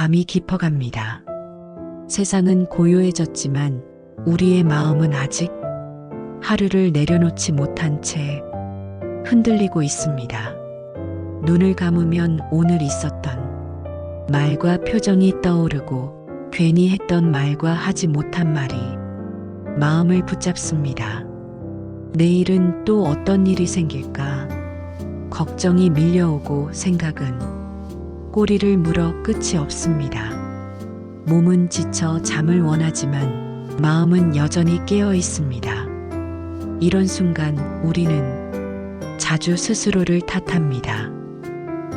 밤이 깊어갑니다. 세상은 고요해졌지만 우리의 마음은 아직 하루를 내려놓지 못한 채 흔들리고 있습니다. 눈을 감으면 오늘 있었던 말과 표정이 떠오르고 괜히 했던 말과 하지 못한 말이 마음을 붙잡습니다. 내일은 또 어떤 일이 생길까? 걱정이 밀려오고 생각은 꼬리를 물어 끝이 없습니다. 몸은 지쳐 잠을 원하지만 마음은 여전히 깨어 있습니다. 이런 순간 우리는 자주 스스로를 탓합니다.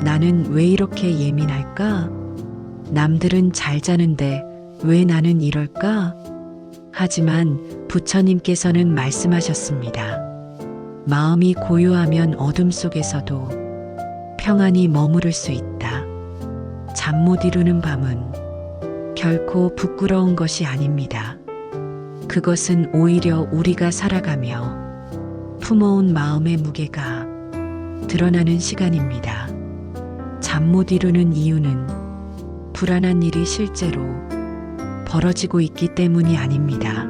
나는 왜 이렇게 예민할까? 남들은 잘 자는데 왜 나는 이럴까? 하지만 부처님께서는 말씀하셨습니다. 마음이 고요하면 어둠 속에서도 평안히 머무를 수 있다. 잠 못 이루는 밤은 결코 부끄러운 것이 아닙니다. 그것은 오히려 우리가 살아가며 품어온 마음의 무게가 드러나는 시간입니다. 잠 못 이루는 이유는 불안한 일이 실제로 벌어지고 있기 때문이 아닙니다.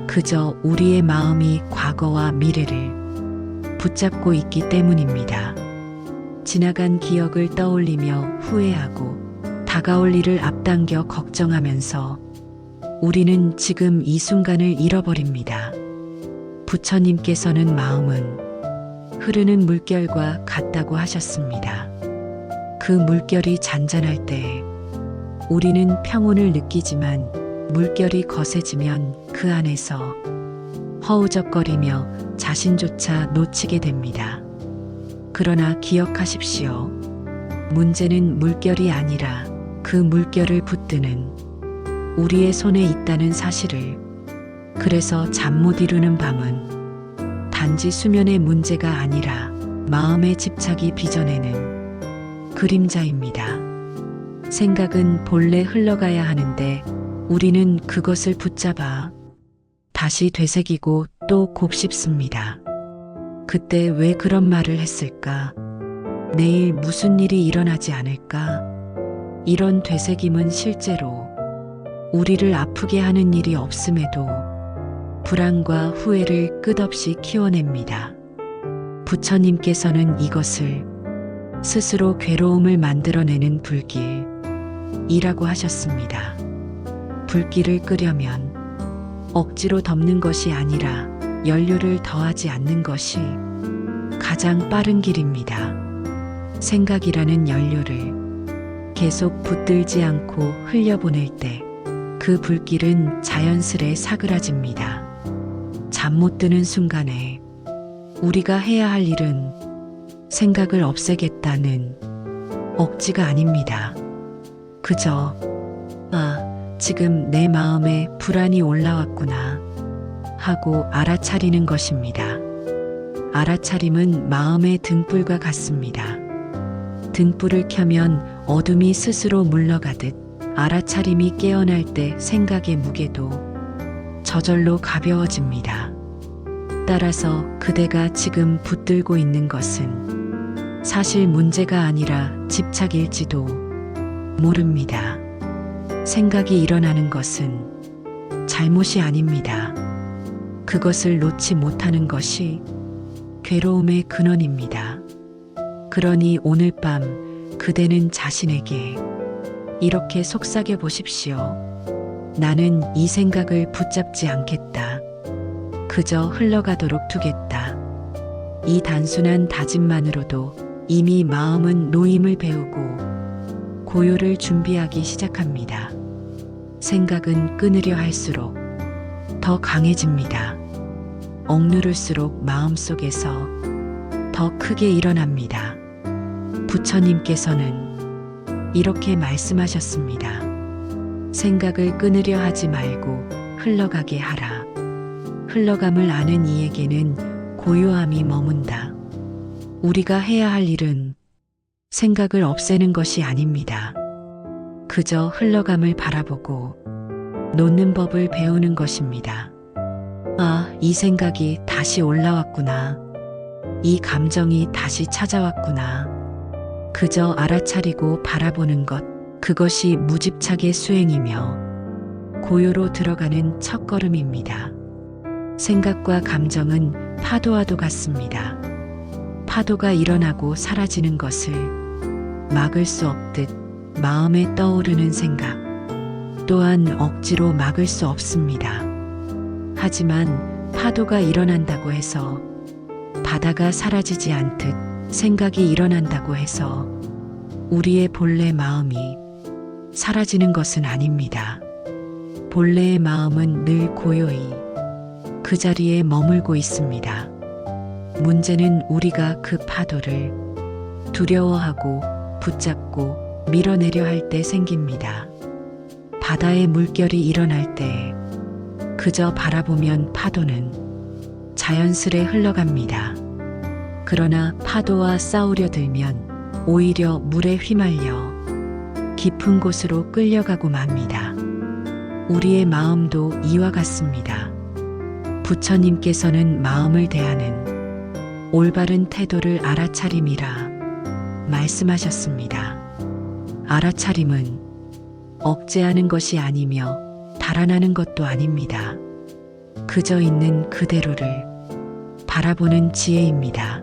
그저 우리의 마음이 과거와 미래를 붙잡고 있기 때문입니다. 지나간 기억을 떠올리며 후회하고 다가올 일을 앞당겨 걱정하면서 우리는 지금 이 순간을 잃어버립니다. 부처님께서는 마음은 흐르는 물결과 같다고 하셨습니다. 그 물결이 잔잔할 때 우리는 평온을 느끼지만 물결이 거세지면 그 안에서 허우적거리며 자신조차 놓치게 됩니다. 그러나 기억하십시오. 문제는 물결이 아니라 그 물결을 붙드는 우리의 손에 있다는 사실을. 그래서 잠 못 이루는 밤은 단지 수면의 문제가 아니라 마음의 집착이 빚어내는 그림자입니다. 생각은 본래 흘러가야 하는데 우리는 그것을 붙잡아 다시 되새기고 또 곱씹습니다. 그때 왜 그런 말을 했을까? 내일 무슨 일이 일어나지 않을까? 이런 되새김은 실제로 우리를 아프게 하는 일이 없음에도 불안과 후회를 끝없이 키워냅니다. 부처님께서는 이것을 스스로 괴로움을 만들어내는 불길이라고 하셨습니다. 불길을 끄려면 억지로 덮는 것이 아니라 연료를 더하지 않는 것이 가장 빠른 길입니다. 생각이라는 연료를 계속 붙들지 않고 흘려보낼 때 그 불길은 자연스레 사그라집니다. 잠 못 드는 순간에 우리가 해야 할 일은 생각을 없애겠다는 억지가 아닙니다. 그저 지금 내 마음에 불안이 올라왔구나 하고 알아차리는 것입니다. 알아차림은 마음의 등불과 같습니다. 등불을 켜면 어둠이 스스로 물러가듯 알아차림이 깨어날 때 생각의 무게도 저절로 가벼워집니다. 따라서 그대가 지금 붙들고 있는 것은 사실 문제가 아니라 집착일지도 모릅니다. 생각이 일어나는 것은 잘못이 아닙니다. 그것을 놓지 못하는 것이 괴로움의 근원입니다. 그러니 오늘 밤 그대는 자신에게 이렇게 속삭여 보십시오. 나는 이 생각을 붙잡지 않겠다. 그저 흘러가도록 두겠다. 이 단순한 다짐만으로도 이미 마음은 노임을 배우고 고요를 준비하기 시작합니다. 생각은 끊으려 할수록 더 강해집니다. 억누를수록 마음속에서 더 크게 일어납니다. 부처님께서는 이렇게 말씀하셨습니다. 생각을 끊으려 하지 말고 흘러가게 하라. 흘러감을 아는 이에게는 고요함이 머문다. 우리가 해야 할 일은 생각을 없애는 것이 아닙니다. 그저 흘러감을 바라보고 놓는 법을 배우는 것입니다. 이 생각이 다시 올라왔구나. 이 감정이 다시 찾아왔구나. 그저 알아차리고 바라보는 것, 그것이 무집착의 수행이며 고요로 들어가는 첫걸음입니다. 생각과 감정은 파도와도 같습니다. 파도가 일어나고 사라지는 것을 막을 수 없듯 마음에 떠오르는 생각 또한 억지로 막을 수 없습니다. 하지만 파도가 일어난다고 해서 바다가 사라지지 않듯 생각이 일어난다고 해서 우리의 본래 마음이 사라지는 것은 아닙니다. 본래의 마음은 늘 고요히 그 자리에 머물고 있습니다. 문제는 우리가 그 파도를 두려워하고 붙잡고 밀어내려 할 때 생깁니다. 바다의 물결이 일어날 때 그저 바라보면 파도는 자연스레 흘러갑니다. 그러나 파도와 싸우려 들면 오히려 물에 휘말려 깊은 곳으로 끌려가고 맙니다. 우리의 마음도 이와 같습니다. 부처님께서는 마음을 대하는 올바른 태도를 알아차림이라 말씀하셨습니다. 알아차림은 억제하는 것이 아니며 달아나는 것도 아닙니다. 그저 있는 그대로를 바라보는 지혜입니다.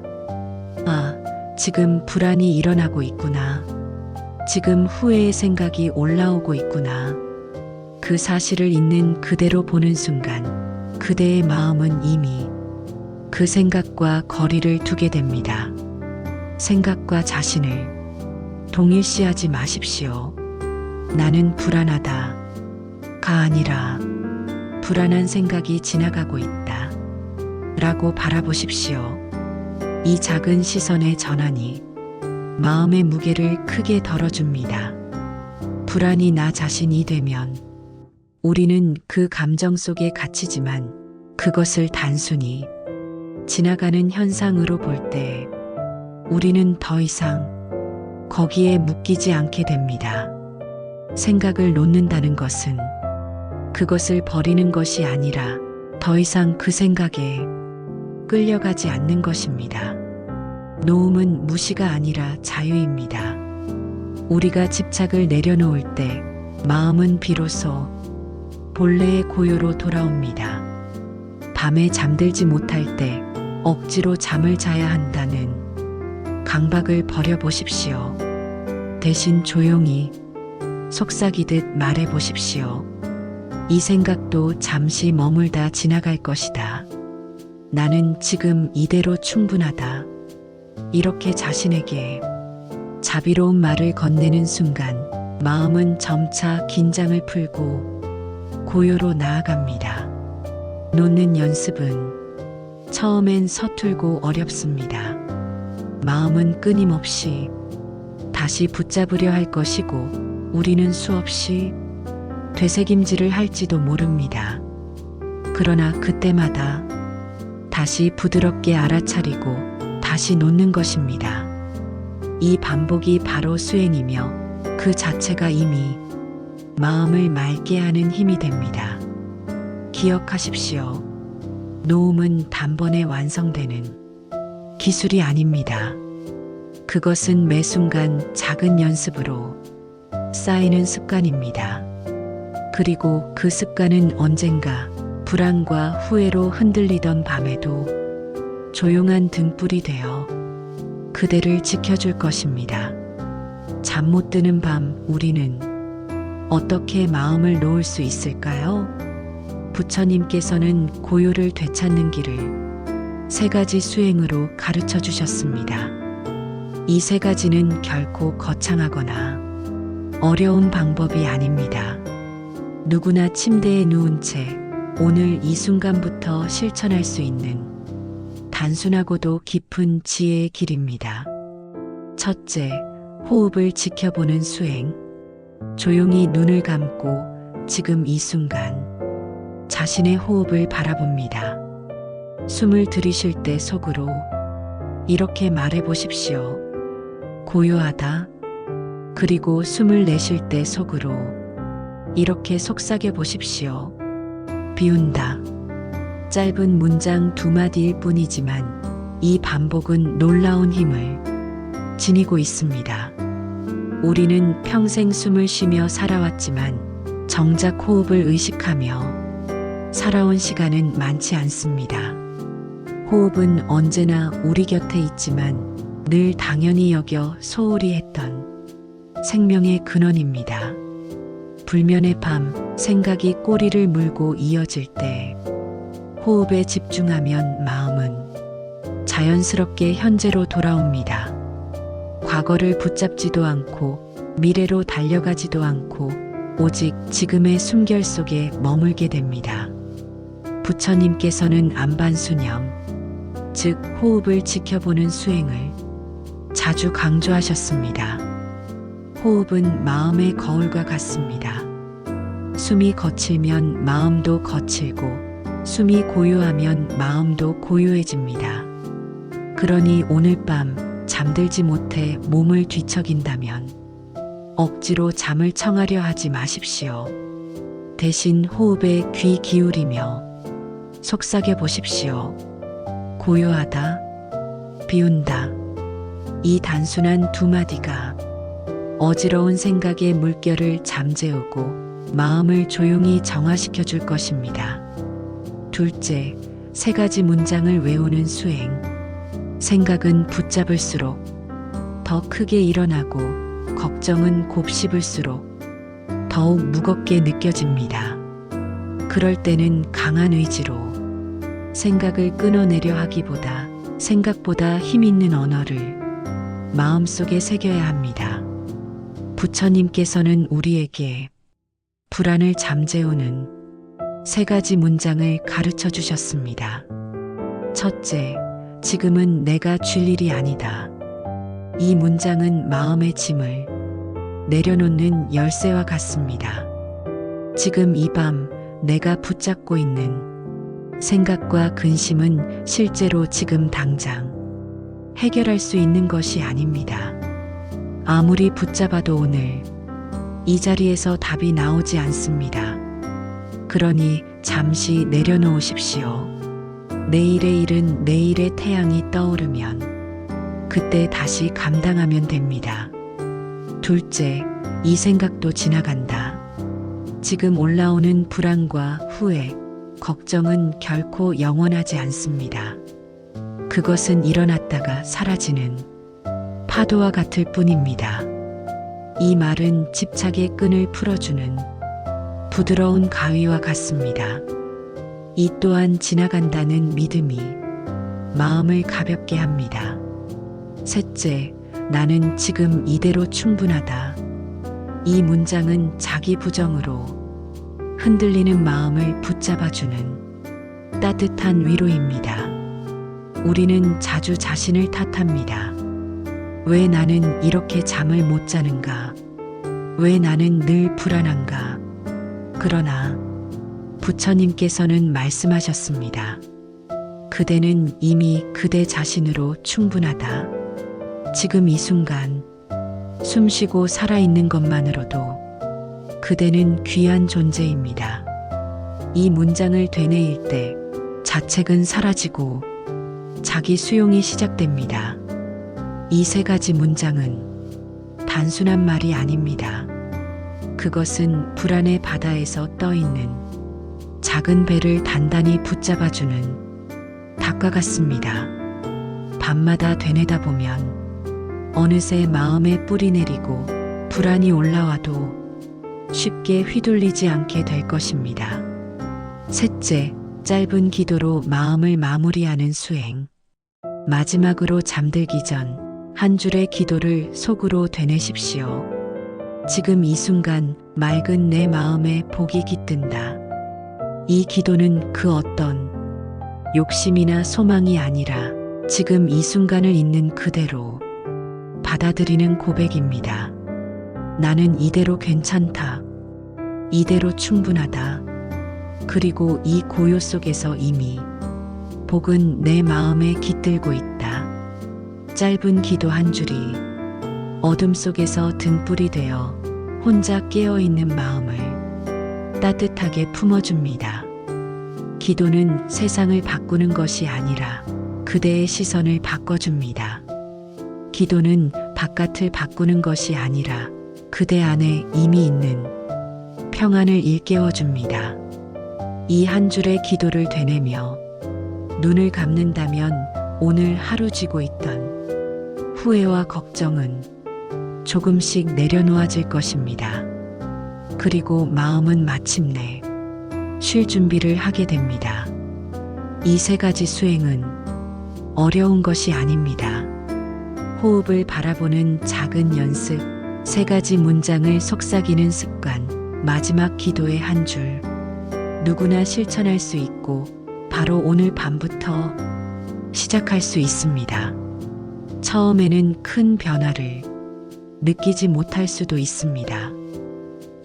아, 지금 불안이 일어나고 있구나. 지금 후회의 생각이 올라오고 있구나. 그 사실을 있는 그대로 보는 순간 그대의 마음은 이미 그 생각과 거리를 두게 됩니다. 생각과 자신을 동일시하지 마십시오. 나는 불안하다. 가 아니라 불안한 생각이 지나가고 있다. 라고 바라보십시오. 이 작은 시선의 전환이 마음의 무게를 크게 덜어줍니다. 불안이 나 자신이 되면 우리는 그 감정 속에 갇히지만 그것을 단순히 지나가는 현상으로 볼 때 우리는 더 이상 거기에 묶이지 않게 됩니다. 생각을 놓는다는 것은 그것을 버리는 것이 아니라 더 이상 그 생각에 끌려가지 않는 것입니다. 놓음은 무시가 아니라 자유입니다. 우리가 집착을 내려놓을 때 마음은 비로소 본래의 고요로 돌아옵니다. 밤에 잠들지 못할 때 억지로 잠을 자야 한다는 강박을 버려보십시오. 대신 조용히 속삭이듯 말해보십시오. 이 생각도 잠시 머물다 지나갈 것이다. 나는 지금 이대로 충분하다. 이렇게 자신에게 자비로운 말을 건네는 순간 마음은 점차 긴장을 풀고 고요로 나아갑니다. 놓는 연습은 처음엔 서툴고 어렵습니다. 마음은 끊임없이 다시 붙잡으려 할 것이고 우리는 수없이 되새김질을 할지도 모릅니다. 그러나 그때마다 다시 부드럽게 알아차리고 다시 놓는 것입니다. 이 반복이 바로 수행이며 그 자체가 이미 마음을 맑게 하는 힘이 됩니다. 기억하십시오. 놓음은 단번에 완성되는 기술이 아닙니다. 그것은 매 순간 작은 연습으로 쌓이는 습관입니다. 그리고 그 습관은 언젠가 불안과 후회로 흔들리던 밤에도 조용한 등불이 되어 그대를 지켜줄 것입니다. 잠 못 드는 밤 우리는 어떻게 마음을 놓을 수 있을까요? 부처님께서는 고요를 되찾는 길을 3가지 수행으로 가르쳐 주셨습니다. 이 3가지는 결코 거창하거나 어려운 방법이 아닙니다. 누구나 침대에 누운 채 오늘 이 순간부터 실천할 수 있는 단순하고도 깊은 지혜의 길입니다. 첫째, 호흡을 지켜보는 수행. 조용히 눈을 감고 지금 이 순간 자신의 호흡을 바라봅니다. 숨을 들이쉴 때 속으로 이렇게 말해 보십시오. 고요하다. 그리고 숨을 내쉴 때 속으로 이렇게 속삭여 보십시오. 비운다. 짧은 문장 2마디일 뿐이지만 이 반복은 놀라운 힘을 지니고 있습니다. 우리는 평생 숨을 쉬며 살아왔지만 정작 호흡을 의식하며 살아온 시간은 많지 않습니다. 호흡은 언제나 우리 곁에 있지만 늘 당연히 여겨 소홀히 했던 생명의 근원입니다. 불면의 밤, 생각이 꼬리를 물고 이어질 때 호흡에 집중하면 마음은 자연스럽게 현재로 돌아옵니다. 과거를 붙잡지도 않고 미래로 달려가지도 않고 오직 지금의 숨결 속에 머물게 됩니다. 부처님께서는 안반수념, 즉 호흡을 지켜보는 수행을 자주 강조하셨습니다. 호흡은 마음의 거울과 같습니다. 숨이 거칠면 마음도 거칠고 숨이 고요하면 마음도 고요해집니다. 그러니 오늘 밤 잠들지 못해 몸을 뒤척인다면 억지로 잠을 청하려 하지 마십시오. 대신 호흡에 귀 기울이며 속삭여 보십시오. 고요하다, 비운다. 이 단순한 두 마디가 어지러운 생각의 물결을 잠재우고 마음을 조용히 정화시켜 줄 것입니다. 둘째, 3가지 문장을 외우는 수행. 생각은 붙잡을수록 더 크게 일어나고 걱정은 곱씹을수록 더욱 무겁게 느껴집니다. 그럴 때는 강한 의지로 생각을 끊어내려 하기보다 생각보다 힘 있는 언어를 마음속에 새겨야 합니다. 부처님께서는 우리에게 불안을 잠재우는 3가지 문장을 가르쳐 주셨습니다. 첫째, 지금은 내가 쥘 일이 아니다. 이 문장은 마음의 짐을 내려놓는 열쇠와 같습니다. 지금 이 밤 내가 붙잡고 있는 생각과 근심은 실제로 지금 당장 해결할 수 있는 것이 아닙니다. 아무리 붙잡아도 오늘 이 자리에서 답이 나오지 않습니다. 그러니 잠시 내려놓으십시오. 내일의 일은 내일의 태양이 떠오르면 그때 다시 감당하면 됩니다. 둘째, 이 생각도 지나간다. 지금 올라오는 불안과 후회, 걱정은 결코 영원하지 않습니다. 그것은 일어났다가 사라지는 파도와 같을 뿐입니다. 이 말은 집착의 끈을 풀어주는 부드러운 가위와 같습니다. 이 또한 지나간다는 믿음이 마음을 가볍게 합니다. 셋째, 나는 지금 이대로 충분하다. 이 문장은 자기 부정으로 흔들리는 마음을 붙잡아주는 따뜻한 위로입니다. 우리는 자주 자신을 탓합니다. 왜 나는 이렇게 잠을 못 자는가? 왜 나는 늘 불안한가? 그러나 부처님께서는 말씀하셨습니다. 그대는 이미 그대 자신으로 충분하다. 지금 이 순간 숨 쉬고 살아있는 것만으로도 그대는 귀한 존재입니다. 이 문장을 되뇌일 때 자책은 사라지고 자기 수용이 시작됩니다. 이 3가지 문장은 단순한 말이 아닙니다. 그것은 불안의 바다에서 떠있는 작은 배를 단단히 붙잡아주는 닭과 같습니다. 밤마다 되뇌다 보면 어느새 마음에 뿌리 내리고 불안이 올라와도 쉽게 휘둘리지 않게 될 것입니다. 셋째, 짧은 기도로 마음을 마무리하는 수행. 마지막으로 잠들기 전 한 줄의 기도를 속으로 되뇌십시오. 지금 이 순간 맑은 내 마음에 복이 깃든다. 이 기도는 그 어떤 욕심이나 소망이 아니라 지금 이 순간을 있는 그대로 받아들이는 고백입니다. 나는 이대로 괜찮다. 이대로 충분하다. 그리고 이 고요 속에서 이미 복은 내 마음에 깃들고 있다. 짧은 기도 한 줄이 어둠 속에서 등불이 되어 혼자 깨어있는 마음을 따뜻하게 품어줍니다. 기도는 세상을 바꾸는 것이 아니라 그대의 시선을 바꿔줍니다. 기도는 바깥을 바꾸는 것이 아니라 그대 안에 이미 있는 평안을 일깨워줍니다. 이 한 줄의 기도를 되뇌며 눈을 감는다면 오늘 하루 쥐고 있던 후회와 걱정은 조금씩 내려놓아질 것입니다. 그리고 마음은 마침내 쉴 준비를 하게 됩니다. 이 세 가지 수행은 어려운 것이 아닙니다. 호흡을 바라보는 작은 연습, 세 가지 문장을 속삭이는 습관, 마지막 기도의 한 줄. 누구나 실천할 수 있고 바로 오늘 밤부터 시작할 수 있습니다. 처음에는 큰 변화를 느끼지 못할 수도 있습니다.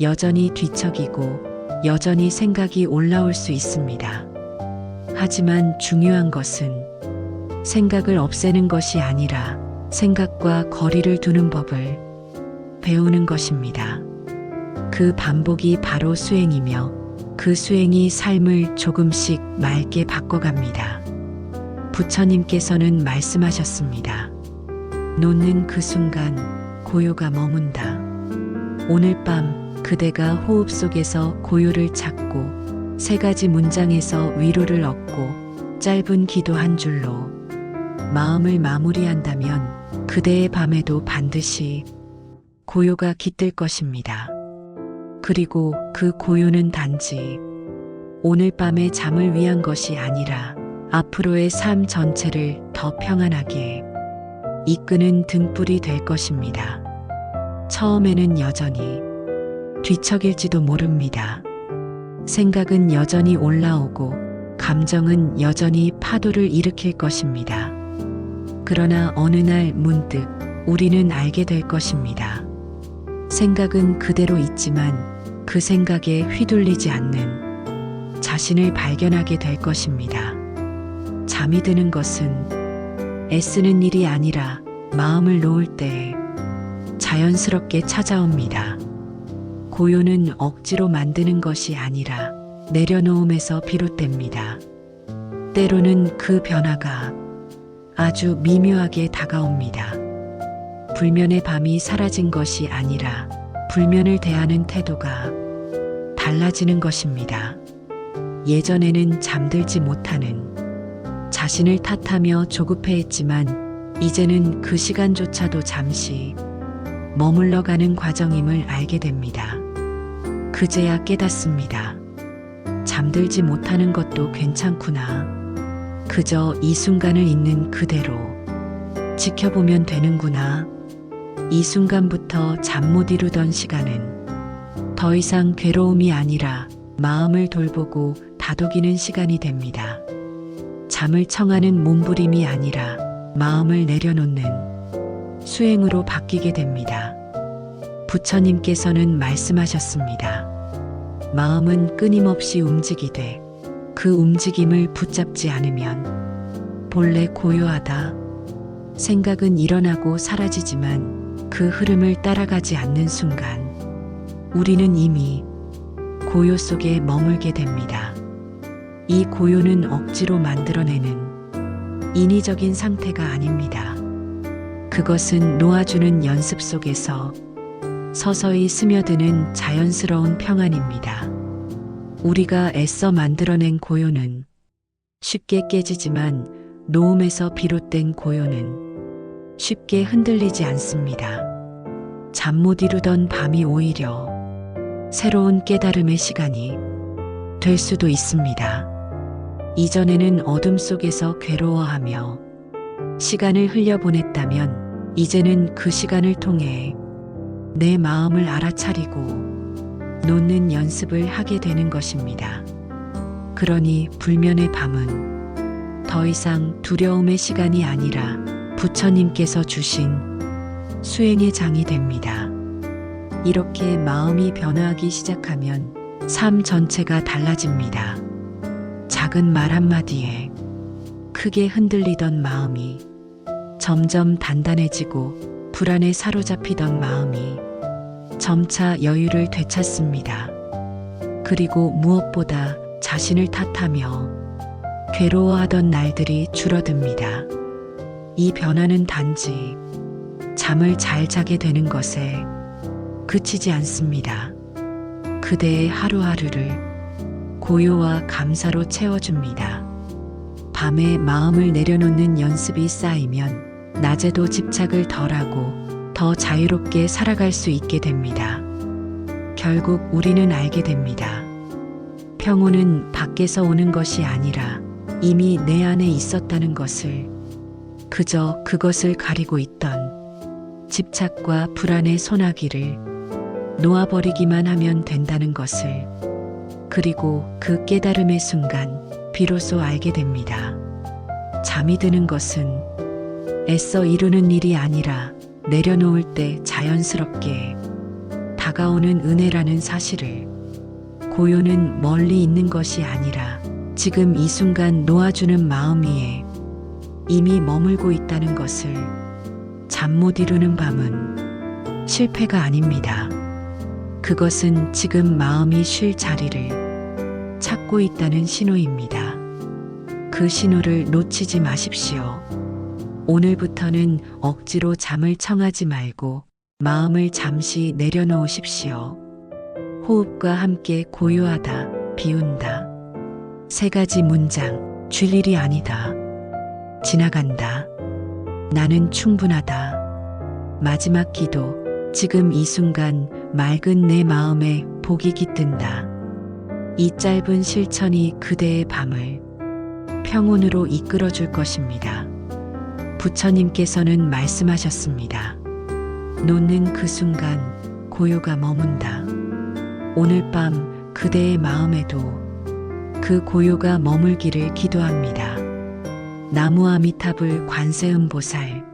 여전히 뒤척이고 여전히 생각이 올라올 수 있습니다. 하지만 중요한 것은 생각을 없애는 것이 아니라 생각과 거리를 두는 법을 배우는 것입니다. 그 반복이 바로 수행이며 그 수행이 삶을 조금씩 맑게 바꿔갑니다. 부처님께서는 말씀하셨습니다. 놓는 그 순간 고요가 머문다. 오늘 밤 그대가 호흡 속에서 고요를 찾고 세 가지 문장에서 위로를 얻고 짧은 기도 한 줄로 마음을 마무리한다면 그대의 밤에도 반드시 고요가 깃들 것입니다. 그리고 그 고요는 단지 오늘 밤의 잠을 위한 것이 아니라 앞으로의 삶 전체를 더 평안하게 이끄는 등불이 될 것입니다. 처음에는 여전히 뒤척일지도 모릅니다. 생각은 여전히 올라오고 감정은 여전히 파도를 일으킬 것입니다. 그러나 어느 날 문득 우리는 알게 될 것입니다. 생각은 그대로 있지만 그 생각에 휘둘리지 않는 자신을 발견하게 될 것입니다. 잠이 드는 것은 애쓰는 일이 아니라 마음을 놓을 때 자연스럽게 찾아옵니다. 고요는 억지로 만드는 것이 아니라 내려놓음에서 비롯됩니다. 때로는 그 변화가 아주 미묘하게 다가옵니다. 불면의 밤이 사라진 것이 아니라 불면을 대하는 태도가 달라지는 것입니다. 예전에는 잠들지 못하는 자신을 탓하며 조급해했지만 이제는 그 시간조차도 잠시 머물러가는 과정임을 알게 됩니다. 그제야 깨닫습니다. 잠들지 못하는 것도 괜찮구나. 그저 이 순간을 있는 그대로 지켜보면 되는구나. 이 순간부터 잠 못 이루던 시간은 더 이상 괴로움이 아니라 마음을 돌보고 다독이는 시간이 됩니다. 잠을 청하는 몸부림이 아니라 마음을 내려놓는 수행으로 바뀌게 됩니다. 부처님께서는 말씀하셨습니다. 마음은 끊임없이 움직이되 그 움직임을 붙잡지 않으면 본래 고요하다. 생각은 일어나고 사라지지만 그 흐름을 따라가지 않는 순간 우리는 이미 고요 속에 머물게 됩니다. 이 고요는 억지로 만들어내는 인위적인 상태가 아닙니다. 그것은 놓아주는 연습 속에서 서서히 스며드는 자연스러운 평안입니다. 우리가 애써 만들어낸 고요는 쉽게 깨지지만 놓음에서 비롯된 고요는 쉽게 흔들리지 않습니다. 잠 못 이루던 밤이 오히려 새로운 깨달음의 시간이 될 수도 있습니다. 이전에는 어둠 속에서 괴로워하며 시간을 흘려보냈다면 이제는 그 시간을 통해 내 마음을 알아차리고 놓는 연습을 하게 되는 것입니다. 그러니 불면의 밤은 더 이상 두려움의 시간이 아니라 부처님께서 주신 수행의 장이 됩니다. 이렇게 마음이 변화하기 시작하면 삶 전체가 달라집니다. 작은 말 한마디에 크게 흔들리던 마음이 점점 단단해지고 불안에 사로잡히던 마음이 점차 여유를 되찾습니다. 그리고 무엇보다 자신을 탓하며 괴로워하던 날들이 줄어듭니다. 이 변화는 단지 잠을 잘 자게 되는 것에 그치지 않습니다. 그대의 하루하루를 고요와 감사로 채워줍니다. 밤에 마음을 내려놓는 연습이 쌓이면 낮에도 집착을 덜하고 더 자유롭게 살아갈 수 있게 됩니다. 결국 우리는 알게 됩니다. 평온은 밖에서 오는 것이 아니라 이미 내 안에 있었다는 것을, 그저 그것을 가리고 있던 집착과 불안의 소나기를 놓아버리기만 하면 된다는 것을, 그리고 그 깨달음의 순간 비로소 알게 됩니다. 잠이 드는 것은 애써 이루는 일이 아니라 내려놓을 때 자연스럽게 다가오는 은혜라는 사실을, 고요는 멀리 있는 것이 아니라 지금 이 순간 놓아주는 마음 위에 이미 머물고 있다는 것을, 잠 못 이루는 밤은 실패가 아닙니다. 그것은 지금 마음이 쉴 자리를 찾고 있다는 신호입니다. 그 신호를 놓치지 마십시오. 오늘부터는 억지로 잠을 청하지 말고 마음을 잠시 내려놓으십시오. 호흡과 함께 고요하다, 비운다. 3가지 문장, 줄 일이 아니다. 지나간다. 나는 충분하다. 마지막 기도, 지금 이 순간 맑은 내 마음에 복이 깃든다. 이 짧은 실천이 그대의 밤을 평온으로 이끌어 줄 것입니다. 부처님께서는 말씀하셨습니다. 놓는 그 순간 고요가 머문다. 오늘 밤 그대의 마음에도 그 고요가 머물기를 기도합니다. 나무 아미타불 관세음보살